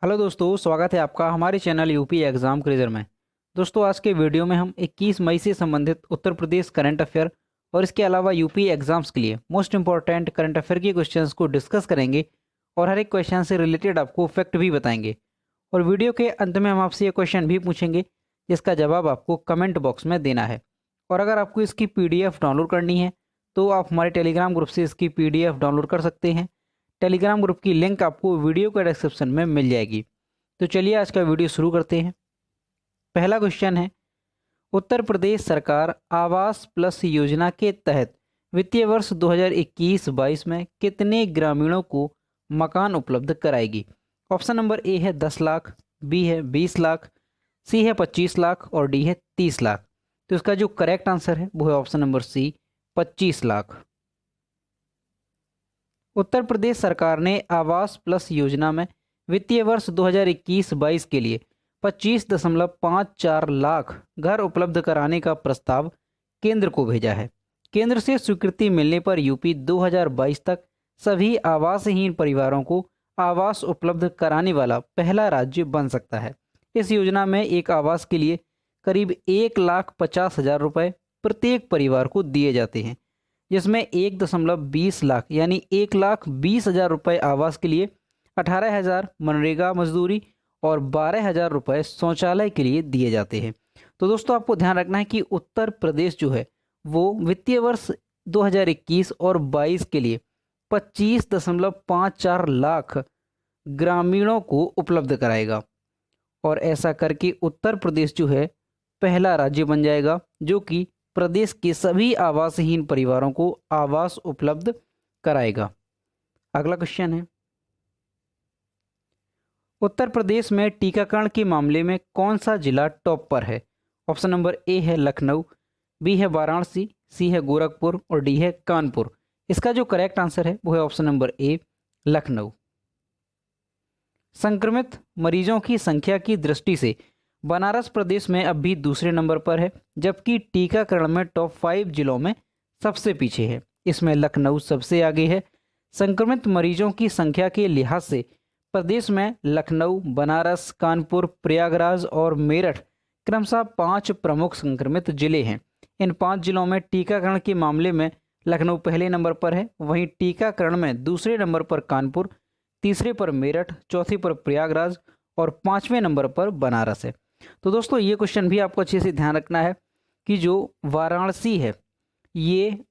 Hello दोस्तों, स्वागत है आपका हमारे चैनल यूपी एग्ज़ाम क्रेजर में। दोस्तों, आज के वीडियो में हम 21 मई से संबंधित उत्तर प्रदेश करंट अफेयर और इसके अलावा यूपी एग्ज़ाम्स के लिए मोस्ट इंपॉर्टेंट करंट अफेयर के क्वेश्चंस को डिस्कस करेंगे और हर एक क्वेश्चन से रिलेटेड आपको फैक्ट भी बताएंगे। और वीडियो के अंत में हम आपसे ये क्वेश्चन भी पूछेंगे जिसका जवाब आपको कमेंट बॉक्स में देना है। और अगर आपको इसकी PDF डाउनलोड करनी है तो आप हमारे टेलीग्राम ग्रुप से इसकी PDF डाउनलोड कर सकते हैं। टेलीग्राम ग्रुप की लिंक आपको वीडियो के डिस्क्रिप्शन में मिल जाएगी। तो चलिए आज का वीडियो शुरू करते हैं। पहला क्वेश्चन है, उत्तर प्रदेश सरकार आवास प्लस योजना के तहत वित्तीय वर्ष 2021-22 में कितने ग्रामीणों को मकान उपलब्ध कराएगी? ऑप्शन नंबर ए है 10 लाख, बी है 20 लाख, सी है 25 लाख और डी है 30 लाख। तो इसका जो करेक्ट आंसर है वो है option number C, 25 lakh. Uttar Pradesh सरकार ने आवास प्लस योजना में वित्तीय वर्ष 2021-22 के लिए 25.54 लाख घर उपलब्ध कराने का प्रस्ताव केंद्र को भेजा है। केंद्र से स्वीकृति मिलने पर यूपी 2022 तक सभी आवासहीन परिवारों को आवास उपलब्ध कराने वाला पहला राज्य बन सकता है। इस योजना में एक आवास के लिए करीब 1,50,000 रुपये प्रत्येक परिवार को दिए जाते हैं, जिसमें 1.20 लाख यानी 1,20,000 रुपये आवास के लिए, 18,000 मनरेगा मजदूरी और 12,000 रुपये शौचालय के लिए दिए जाते हैं। तो दोस्तों, आपको ध्यान रखना है कि उत्तर प्रदेश जो है वो वित्तीय वर्ष 2021 और 22 के लिए 25.54 लाख ग्रामीणों को उपलब्ध कराएगा। और ऐसा करके उत्तर प्रदेश जो है पहला राज्य बन जाएगा जो कि प्रदेश के सभी आवासहीन परिवारों को आवास उपलब्ध कराएगा। अगला क्वेश्चन है, उत्तर प्रदेश में टीकाकरण के मामले में कौन सा जिला टॉप पर है? ऑप्शन नंबर ए है लखनऊ, बी है वाराणसी, सी है गोरखपुर और डी है कानपुर। इसका जो करेक्ट आंसर है वो है ऑप्शन नंबर ए, लखनऊ। संक्रमित मरीजों की संख्या की दृष्टि से बनारस प्रदेश में अब भी दूसरे नंबर पर है, जबकि टीकाकरण में टॉप 5 जिलों में सबसे पीछे है। इसमें लखनऊ सबसे आगे है। संक्रमित मरीजों की संख्या के लिहाज से प्रदेश में लखनऊ, बनारस, कानपुर, प्रयागराज और मेरठ क्रमशः 5 प्रमुख संक्रमित जिले हैं। इन 5 जिलों में टीकाकरण के मामले में लखनऊ पहले नंबर पर है, वहीं टीकाकरण में दूसरे नंबर पर कानपुर, तीसरे पर मेरठ, चौथे पर प्रयागराज और 5वें नंबर पर बनारस है। तो दोस्तों, ये क्वेश्चन भी आपको अच्छे से ध्यान रखना है कि जो वाराणसी है ये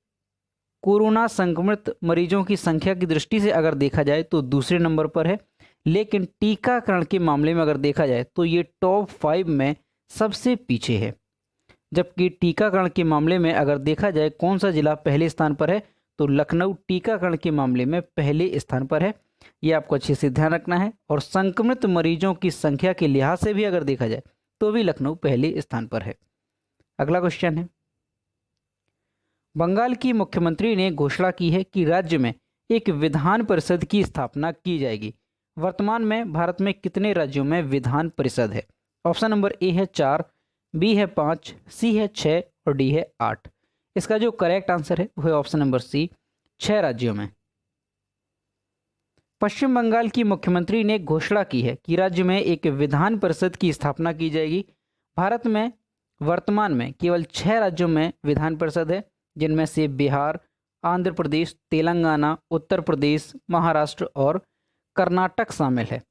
कोरोना संक्रमित मरीजों की संख्या की दृष्टि से अगर देखा जाए तो दूसरे नंबर पर है, लेकिन टीकाकरण के मामले में अगर देखा जाए तो ये टॉप 5 में सबसे पीछे है। जबकि टीकाकरण के मामले में अगर देखा जाए कौन सा जिला पहले स्थान पर है तो लखनऊ टीकाकरण के मामले में पहले स्थान पर है। ये आपको अच्छे से ध्यान रखना है। और संक्रमित मरीजों की संख्या के लिहाज से भी अगर देखा जाए तो भी लखनऊ पहले स्थान पर है। अगला क्वेश्चन है, बंगाल की मुख्यमंत्री ने घोषणा की है कि राज्य में एक विधान परिषद की स्थापना की जाएगी। वर्तमान में भारत में कितने राज्यों में विधान परिषद है? ऑप्शन नंबर ए है 4, बी है 5, सी है 6 और डी है 8। इसका जो करेक्ट आंसर है वो है ऑप्शन नंबर सी, 6 राज्यों में। पश्चिम बंगाल की मुख्यमंत्री ने घोषणा की है कि राज्य में एक विधान परिषद की स्थापना की जाएगी। भारत में वर्तमान में केवल 6 राज्यों में विधान परिषद है, जिनमें से बिहार, आंध्र प्रदेश, तेलंगाना, उत्तर प्रदेश, महाराष्ट्र और कर्नाटक शामिल है।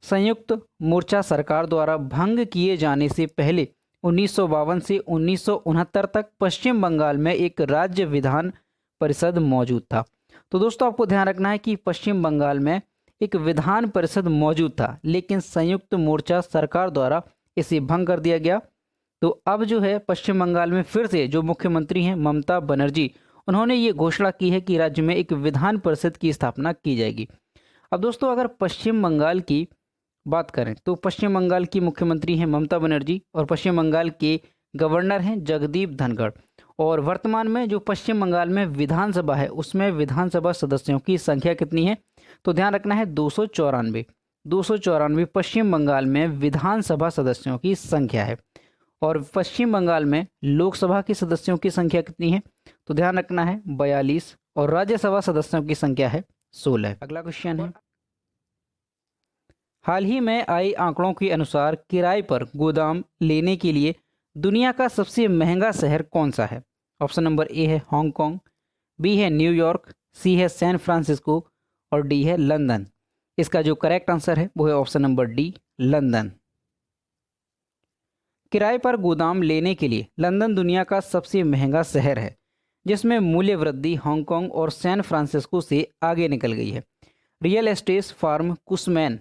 संयुक्त मोर्चा सरकार द्वारा भंग किए जाने से पहले 1952 से 1969 तक पश्चिम बंगाल में एक राज्य विधान परिषद मौजूद था। तो दोस्तों, आपको ध्यान रखना है कि पश्चिम बंगाल में एक विधान परिषद मौजूद था, लेकिन संयुक्त मोर्चा सरकार द्वारा इसे भंग कर दिया गया। तो अब जो है पश्चिम बंगाल में फिर से जो मुख्यमंत्री हैं ममता बनर्जी, उन्होंने ये घोषणा की है कि राज्य में एक विधान परिषद की स्थापना की जाएगी। अब दोस्तों, अगर पश्चिम बंगाल की बात करें तो पश्चिम बंगाल की मुख्यमंत्री हैं ममता बनर्जी और पश्चिम बंगाल के गवर्नर हैं जगदीप धनखड़। और वर्तमान में जो पश्चिम बंगाल में विधानसभा है उसमें विधानसभा सदस्यों की संख्या कितनी है? तो ध्यान रखना है 294 पश्चिम बंगाल में विधानसभा सदस्यों की संख्या है। और पश्चिम बंगाल में लोकसभा के सदस्यों की संख्या कितनी है? तो ध्यान रखना है 42 और राज्यसभा सदस्यों की संख्या है 16। अगला क्वेश्चन है, हाल ही में आए आंकड़ों के अनुसार किराए पर गोदाम लेने के लिए दुनिया का सबसे महंगा शहर कौन सा है? ऑप्शन नंबर ए है हांगकांग, बी है न्यूयॉर्क, सी है सैन फ्रांसिस्को और डी है लंदन। इसका जो करेक्ट आंसर है वो है ऑप्शन नंबर डी, लंदन। किराए पर गोदाम लेने के लिए लंदन दुनिया का सबसे महंगा शहर है, जिसमें मूल्य वृद्धि हांगकांग और सैन फ्रांसिस्को से आगे निकल गई है। Real estate firm Cushman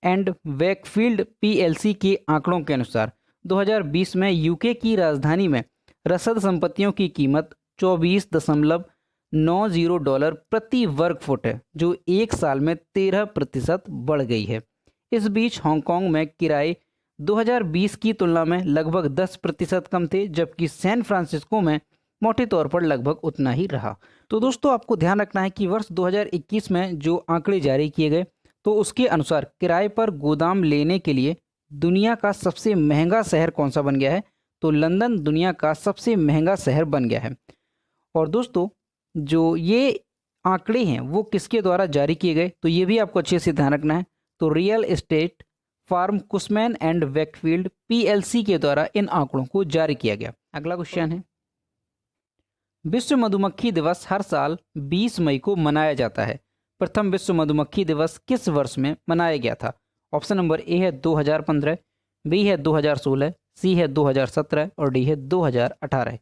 and Wakefield PLC के आंकड़ों के अनुसार 2020 में यूके की राजधानी में रसद संपत्तियों की कीमत $24.90 प्रति वर्ग फुट है, जो एक साल में 13% बढ़ गई है। इस बीच हांगकांग में किराए 2020 की तुलना में लगभग 10% कम थे, जबकि सैन फ्रांसिस्को में मोटे तौर पर लगभग उतना ही रहा। तो दोस्तों, आपको ध्यान रखना है कि वर्ष 2021 में जो आंकड़े जारी किए गए, तो उसके अनुसार किराए पर गोदाम लेने के लिए दुनिया का सबसे महंगा शहर कौन सा बन गया है? तो लंदन दुनिया का सबसे महंगा शहर बन गया है। और दोस्तों, जो ये आंकड़े हैं वो किसके द्वारा जारी किए गए, तो ये भी आपको अच्छे से ध्यान रखना है। तो real estate firm Cushman and Wakefield PLC के द्वारा इन आंकड़ों को जारी किया गया। अगला क्वेश्चन है, विश्व मधुमक्खी दिवस हर साल 20 मई को मनाया जाता है। प्रथम विश्व मधुमक्खी दिवस किस वर्ष में मनाया गया था? ऑप्शन नंबर ए है 2015, बी है 2016, सी है 2017 और डी है 2018।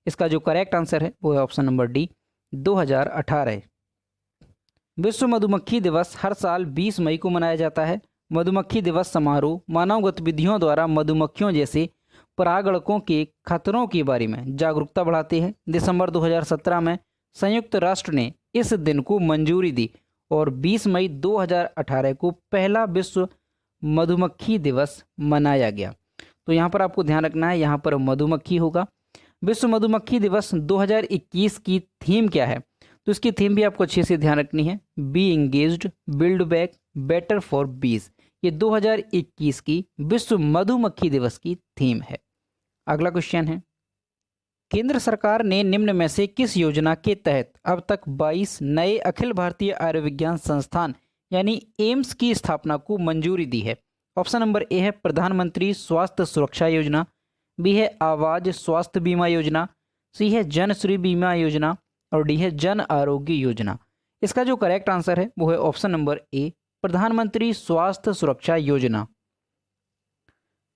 इसका जो करेक्ट आंसर है वो है ऑप्शन नंबर डी, 2018। विश्व मधुमक्खी दिवस हर साल 20 मई को मनाया जाता है। मधुमक्खी दिवस समारोह मानव गतिविधियों द्वारा मधुमक्खियों जैसे परागणकों के खतरों के बारे में जागरूकता बढ़ाते हैं। दिसंबर 2017 में संयुक्त राष्ट्र ने इस दिन को मंजूरी दी और 20 मई 2018 को पहला विश्व मधुमक्खी दिवस मनाया गया। तो यहाँ पर आपको ध्यान रखना है, यहाँ पर मधुमक्खी होगा। विश्व मधुमक्खी दिवस 2021 की थीम क्या है? तो इसकी थीम भी आपको अच्छे से ध्यान रखनी है। Bee engaged, build back, better for bees. ये 2021 की विश्व मधुमक्खी दिवस की थीम है। अगला क्वेश्चन है, केंद्र सरकार ने निम्न में से किस योजना के तहत अब तक 22 नए अखिल भारतीय आयुर्विज्ञान संस्थान यानी एम्स की स्थापना को मंजूरी दी है? ऑप्शन नंबर ए है प्रधानमंत्री स्वास्थ्य सुरक्षा योजना, बी है आवाज स्वास्थ्य बीमा योजना, सी है जन श्री बीमा योजना और डी है जन आरोग्य योजना। इसका जो करेक्ट आंसर है वो है ऑप्शन नंबर ए, प्रधानमंत्री स्वास्थ्य सुरक्षा योजना।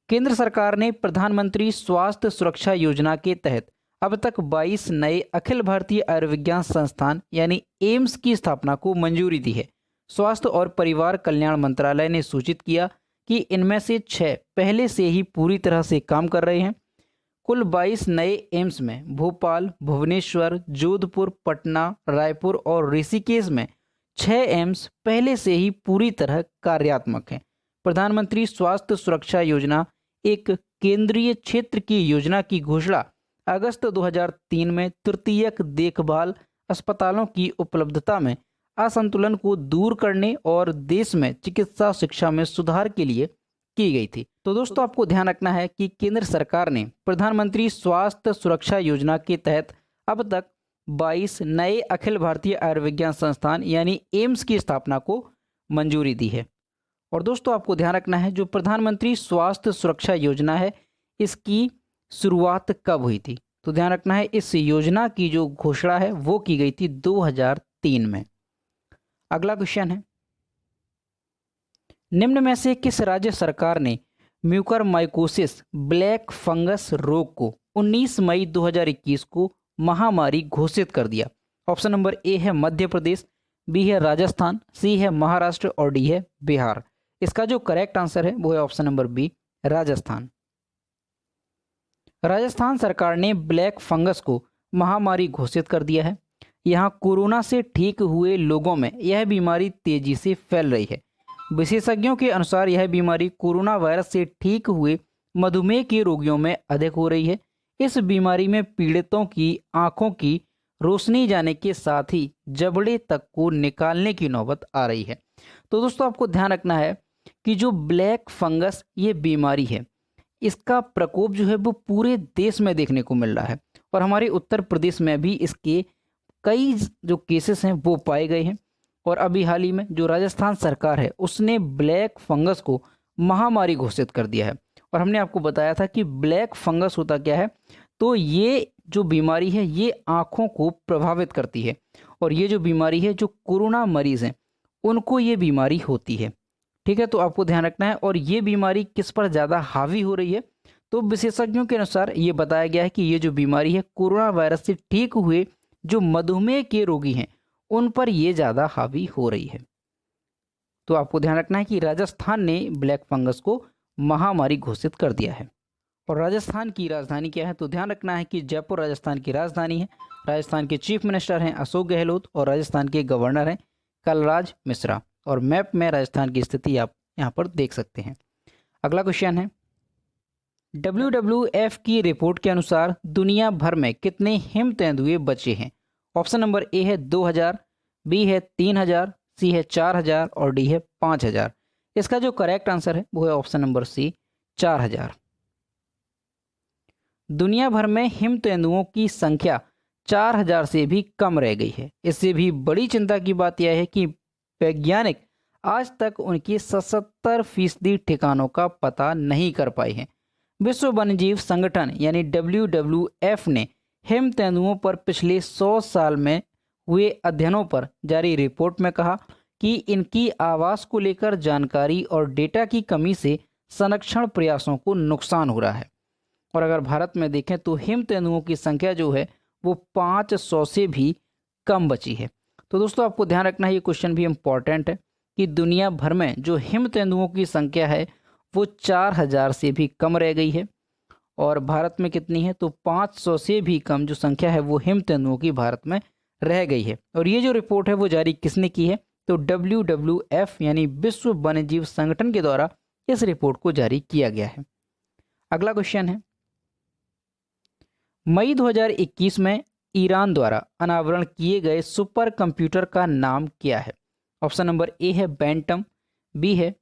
केंद्र सरकार ने प्रधानमंत्री स्वास्थ्य सुरक्षा योजना के तहत अब तक 22 नए अखिल भारतीय आयुर्विज्ञान संस्थान यानी एम्स की स्थापना को मंजूरी दी है। स्वास्थ्य और परिवार कल्याण मंत्रालय ने सूचित किया कि इनमें से 6 पहले से ही पूरी तरह से काम कर रहे हैं। कुल 22 नए एम्स में भोपाल, भुवनेश्वर, जोधपुर, पटना, रायपुर और ऋषिकेश में 6 एम्स पहले से ही पूरी तरह कार्यात्मक हैं। प्रधानमंत्री स्वास्थ्य सुरक्षा योजना एक केंद्रीय क्षेत्र की योजना की घोषणा अगस्त 2003 में तृतीयक देखभाल अस्पतालों की उपलब्धता में असंतुलन को दूर करने और देश में चिकित्सा शिक्षा में सुधार के लिए की गई थी। तो दोस्तों, आपको ध्यान रखना है कि केंद्र सरकार ने प्रधानमंत्री स्वास्थ्य सुरक्षा योजना के तहत अब तक 22 नए अखिल भारतीय आयुर्विज्ञान संस्थान यानी एम्स की स्थापना को मंजूरी दी है। और दोस्तों, आपको ध्यान रखना है, जो प्रधानमंत्री स्वास्थ्य सुरक्षा योजना है इसकी शुरुआत कब हुई थी? तो ध्यान रखना है, इस योजना की जो घोषणा है वो की गई थी 2003 में। अगला क्वेश्चन है, निम्न में से किस राज्य सरकार ने म्यूकरमाइकोसिस ब्लैक फंगस रोग को 19 मई 2021 को महामारी घोषित कर दिया? ऑप्शन नंबर ए है मध्य प्रदेश, बी है राजस्थान, सी है महाराष्ट्र और डी है बिहार। इसका जो करेक्ट आंसर है वो है option number B, Rajasthan. Rajasthan सरकार ने ब्लैक फंगस को महामारी घोषित कर दिया है। यहाँ कोरोना से ठीक हुए लोगों में यह बीमारी तेजी से फैल रही है। विशेषज्ञों के अनुसार यह बीमारी कोरोना वायरस से ठीक हुए मधुमेह के रोगियों में अधिक हो रही है। इस बीमारी में पीड़ितों की आंखों की रोशनी जाने के साथ ही जबड़े तक को निकालने की नौबत आ रही है। तो दोस्तों, आपको ध्यान रखना है कि जो ब्लैक फंगस ये बीमारी है, इसका प्रकोप जो है वो पूरे देश में देखने को मिल रहा है और हमारे उत्तर प्रदेश में भी इसके कई जो केसेस हैं वो पाए गए हैं। और अभी हाल ही में जो राजस्थान सरकार है उसने ब्लैक फंगस को महामारी घोषित कर दिया है। और हमने आपको बताया था कि ब्लैक फंगस होता क्या है, तो ये जो बीमारी है ये आँखों को प्रभावित करती है, और ये जो बीमारी है जो कोरोना मरीज हैं उनको ये बीमारी होती है। ठीक है, तो आपको ध्यान रखना है। और ये बीमारी किस पर ज़्यादा हावी हो रही है, तो विशेषज्ञों के अनुसार ये बताया गया है कि ये जो बीमारी है कोरोना वायरस से ठीक हुए जो मधुमेह के रोगी हैं उन पर ये ज़्यादा हावी हो रही है। तो आपको ध्यान रखना है कि राजस्थान ने ब्लैक फंगस को महामारी घोषित कर दिया है। और राजस्थान की राजधानी क्या है, तो ध्यान रखना है कि जयपुर राजस्थान की राजधानी है। राजस्थान के चीफ मिनिस्टर हैं अशोक गहलोत और राजस्थान के गवर्नर हैं कलराज मिश्रा। और मैप में राजस्थान की स्थिति आप यहाँ पर देख सकते हैं। अगला क्वेश्चन है, WWF की रिपोर्ट के अनुसार दुनिया भर में कितने हिम तेंदुए बचे हैं? ऑप्शन नंबर ए है 2000, बी है 3000, सी है 4000 और डी है 5000। इसका जो करेक्ट आंसर है वो है ऑप्शन नंबर सी 4000। दुनिया भर में हिम तेंदुओं की संख्या 4000 से भी कम रह गई है। इससे भी बड़ी चिंता की बात यह है कि वैज्ञानिक आज तक उनकी 77% ठिकानों का पता नहीं कर पाए हैं। विश्व वन्यजीव संगठन यानी WWF ने हिम तेंदुओं पर पिछले 100 साल में हुए अध्ययनों पर जारी रिपोर्ट में कहा कि इनकी आवास को लेकर जानकारी और डेटा की कमी से संरक्षण प्रयासों को नुकसान हो रहा है। और अगर भारत में देखें तो हिम तेंदुओं की संख्या जो है वो 500 से भी कम बची है। तो दोस्तों आपको ध्यान रखना है, ये क्वेश्चन भी इम्पॉर्टेंट है कि दुनिया भर में जो हिम तेंदुओं की संख्या है वो 4000 से भी कम रह गई है। और भारत में कितनी है, तो 500 से भी कम जो संख्या है वो हिम तेंदुओं की भारत में रह गई है। और ये जो रिपोर्ट है वो जारी किसने की है, तो WWF यानी विश्व वन्यजीव संगठन के द्वारा इस रिपोर्ट को जारी किया गया है। अगला क्वेश्चन है, मई 2021 में ईरान द्वारा अनावरण किए गए सुपर कंप्यूटर का नाम क्या है? ऑप्शन नंबर ए है बैंटम, बी है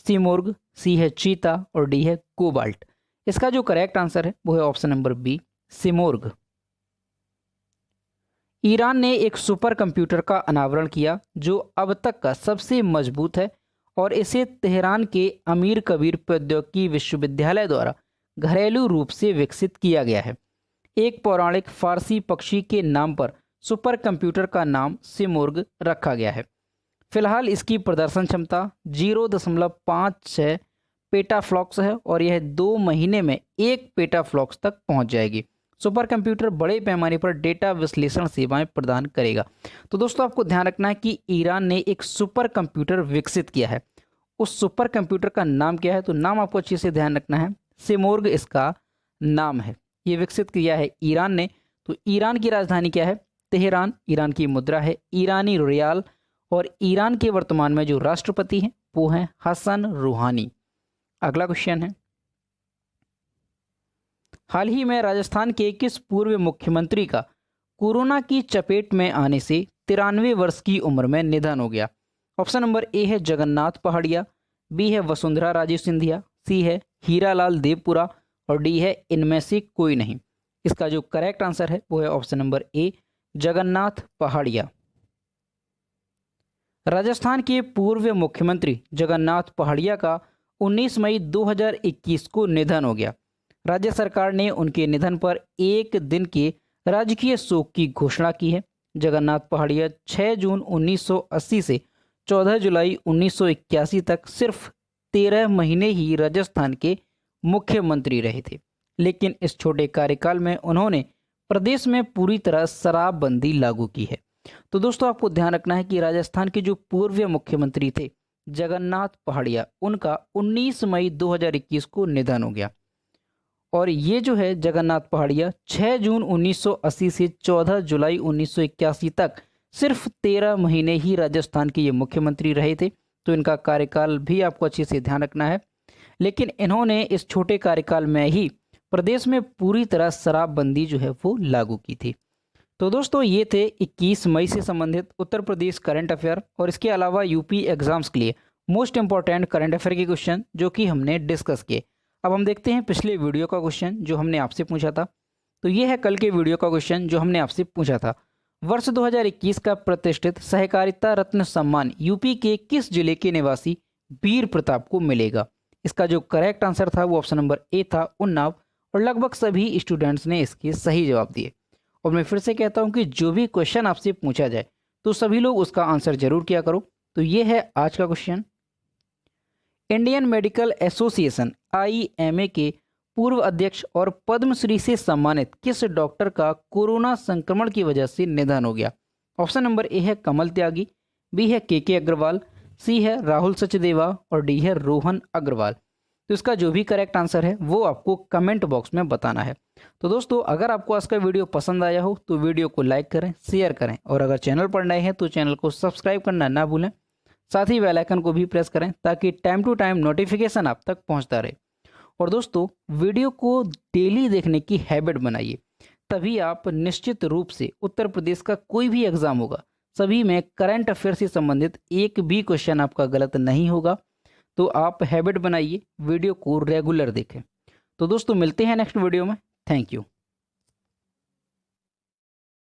सिमोर्ग, सी है चीता और डी है कोबाल्ट। इसका जो करेक्ट आंसर है वो है option number B Simorgh. Iran ने एक सुपर कंप्यूटर का अनावरण किया जो अब तक का सबसे मजबूत है और इसे तेहरान के अमीर कबीर प्रौद्योगिकी विश्वविद्यालय द्वारा घरेलू रूप से विकसित किया गया है। एक पौराणिक फारसी पक्षी के नाम पर सुपर कंप्यूटर का नाम सिमोर्ग रखा गया है। फिलहाल इसकी प्रदर्शन क्षमता 0.56 पेटाफ्लॉक्स है और यह 2 महीने में 1 पेटाफ्लॉक्स तक पहुंच जाएगी। सुपर कंप्यूटर बड़े पैमाने पर डेटा विश्लेषण सेवाएं प्रदान करेगा। तो दोस्तों आपको ध्यान रखना है कि ईरान ने एक सुपर कंप्यूटर विकसित किया है। उस सुपर कंप्यूटर का नाम क्या है, तो नाम आपको अच्छे से ध्यान रखना है, सिमोर्ग इसका नाम है। ये विकसित किया है ईरान ने। तो ईरान की राजधानी क्या है, तेहरान। ईरान की मुद्रा है ईरानी रियाल और ईरान के वर्तमान में जो राष्ट्रपति हैं वो हैं हसन रूहानी। अगला क्वेश्चन है, हाल ही में राजस्थान के किस पूर्व मुख्यमंत्री का कोरोना की चपेट में आने से 93 वर्ष की उम्र में निधन हो गया? ऑप्शन नंबर ए है जगन्नाथ पहाड़िया, बी है वसुंधरा राजे सिंधिया, सी है हीरालाल देवपुरा और डी है इनमें से कोई नहीं। इसका जो करेक्ट आंसर है वो है ऑप्शन नंबर ए जगन्नाथ पहाड़िया। राजस्थान के पूर्व मुख्यमंत्री जगन्नाथ पहाड़िया का 19 मई 2021 को निधन हो गया। राज्य सरकार ने उनके निधन पर एक दिन के राजकीय शोक की घोषणा की है। जगन्नाथ पहाड़िया 6 जून 1980 से 14 जुलाई 1981 तक सिर्फ 13 महीने ही राजस्थान के मुख्यमंत्री रहे थे, लेकिन इस छोटे कार्यकाल में उन्होंने प्रदेश में पूरी तरह शराबबंदी लागू की है। तो दोस्तों आपको ध्यान रखना है कि राजस्थान के जो पूर्व मुख्यमंत्री थे जगन्नाथ पहाड़िया, उनका 19 मई 2021 को निधन हो गया। और ये जो है जगन्नाथ पहाड़िया 6 जून 1980 से 14 जुलाई 1981 तक सिर्फ 13 महीने ही राजस्थान के ये मुख्यमंत्री रहे थे। तो इनका कार्यकाल भी आपको अच्छे से ध्यान रखना है, लेकिन इन्होंने इस छोटे कार्यकाल में ही प्रदेश में पूरी तरह शराबबंदी जो है वो लागू की थी। तो दोस्तों ये थे 21 मई से संबंधित उत्तर प्रदेश करंट अफेयर और इसके अलावा यूपी एग्जाम्स के लिए मोस्ट इंपॉर्टेंट करंट अफेयर के क्वेश्चन जो कि हमने डिस्कस किए। अब हम देखते हैं पिछले वीडियो का क्वेश्चन जो हमने आपसे पूछा था। तो ये है कल के वीडियो का क्वेश्चन जो हमने आपसे पूछा था, वर्ष 2021 का प्रतिष्ठित सहकारिता रत्न सम्मान यूपी के किस जिले के निवासी वीर प्रताप को मिलेगा? इसका जो करेक्ट आंसर था वो ऑप्शन नंबर ए था, उन्नाव। और लगभग सभी स्टूडेंट्स ने इसके सही जवाब दिए। और मैं फिर से कहता हूँ कि जो भी क्वेश्चन आपसे पूछा जाए तो सभी लोग उसका आंसर जरूर किया करो। तो ये है आज का question. Indian medical association IMA के पूर्व अध्यक्ष और पद्मश्री से सम्मानित किस डॉक्टर का कोरोना संक्रमण की वजह से निधन हो गया? ऑप्शन नंबर ए है कमल त्यागी, बी है KK अग्रवाल, सी है राहुल सचदेवा और डी है रोहन अग्रवाल। तो इसका जो भी करेक्ट आंसर है वो आपको कमेंट बॉक्स में बताना है। तो दोस्तों, अगर आपको आज का वीडियो पसंद आया हो तो वीडियो को लाइक करें, शेयर करें और अगर चैनल पर नए हैं तो चैनल को सब्सक्राइब करना ना भूलें। साथ ही बेल आइकन को भी प्रेस करें ताकि टाइम टू टाइम नोटिफिकेशन आप तक पहुंचता रहे। और दोस्तों, वीडियो को डेली देखने की हैबिट बनाइए, तभी आप निश्चित रूप से उत्तर प्रदेश का कोई भी एग्जाम होगा सभी में करंट अफेयर से संबंधित एक भी क्वेश्चन आपका गलत नहीं होगा। तो आप हैबिट बनाइए, वीडियो को रेगुलर देखें। तो दोस्तों, मिलते हैं नेक्स्ट वीडियो में। Thank you.